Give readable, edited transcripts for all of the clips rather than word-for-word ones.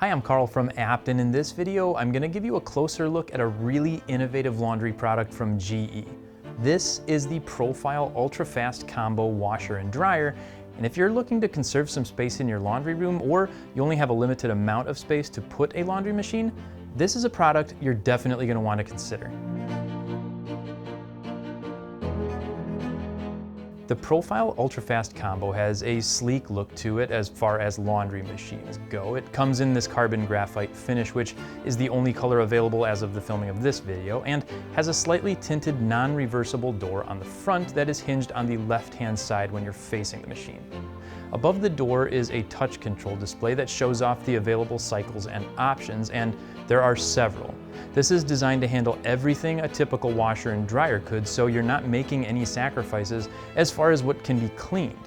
Hi, I'm Carl from Abt, and in this video, I'm going to give you a closer look at a really innovative laundry product from GE. This is the Profile UltraFast Combo Washer and Dryer, and if you're looking to conserve some space in your laundry room, or you only have a limited amount of space to put a laundry machine, this is a product you're definitely going to want to consider. The Profile UltraFast Combo has a sleek look to it as far as laundry machines go. It comes in this carbon graphite finish, which is the only color available as of the filming of this video, and has a slightly tinted non-reversible door on the front that is hinged on the left-hand side when you're facing the machine. Above the door is a touch control display that shows off the available cycles and options, and there are several. This is designed to handle everything a typical washer and dryer could, so you're not making any sacrifices as far as what can be cleaned.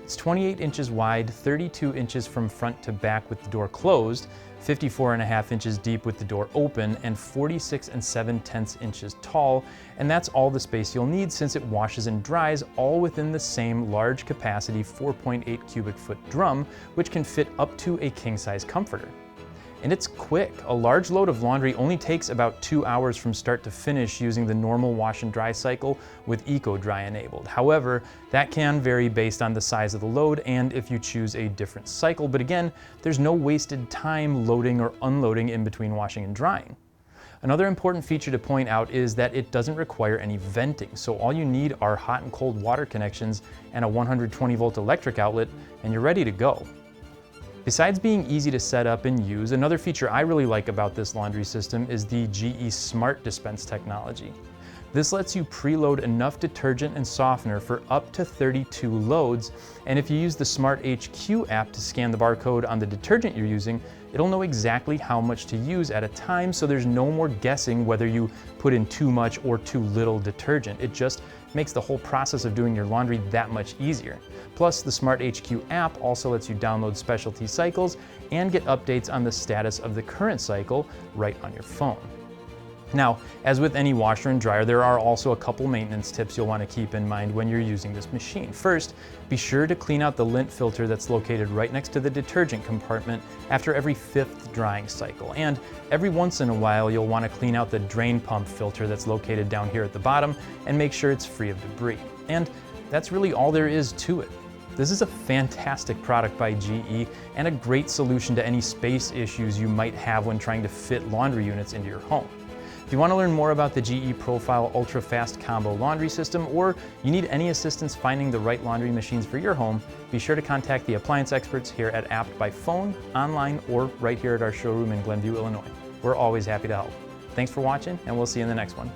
It's 28 inches wide, 32 inches from front to back with the door closed, 54.5 inches deep with the door open, and 46 7/10 inches tall, and that's all the space you'll need since it washes and dries all within the same large capacity 4.8 cubic foot drum, which can fit up to a king-size comforter. And it's quick. A large load of laundry only takes about 2 hours from start to finish using the normal wash and dry cycle with Eco-Dry enabled. However, that can vary based on the size of the load and if you choose a different cycle, but again, there's no wasted time loading or unloading in between washing and drying. Another important feature to point out is that it doesn't require any venting, so all you need are hot and cold water connections and a 120 volt electric outlet, and you're ready to go. Besides being easy to set up and use, another feature I really like about this laundry system is the GE Smart Dispense technology. This lets you preload enough detergent and softener for up to 32 loads, and if you use the Smart HQ app to scan the barcode on the detergent you're using, it'll know exactly how much to use at a time, so there's no more guessing whether you put in too much or too little detergent. It just makes the whole process of doing your laundry that much easier. Plus, the Smart HQ app also lets you download specialty cycles and get updates on the status of the current cycle right on your phone. Now, as with any washer and dryer, there are also a couple maintenance tips you'll want to keep in mind when you're using this machine. First, be sure to clean out the lint filter that's located right next to the detergent compartment after every 5th drying cycle. And every once in a while, you'll want to clean out the drain pump filter that's located down here at the bottom and make sure it's free of debris. And that's really all there is to it. This is a fantastic product by GE and a great solution to any space issues you might have when trying to fit laundry units into your home. If you want to learn more about the GE Profile UltraFast Combo laundry system, or you need any assistance finding the right laundry machines for your home, be sure to contact the appliance experts here at Abt by phone, online, or right here at our showroom in Glenview, Illinois. We're always happy to help. Thanks for watching, and we'll see you in the next one.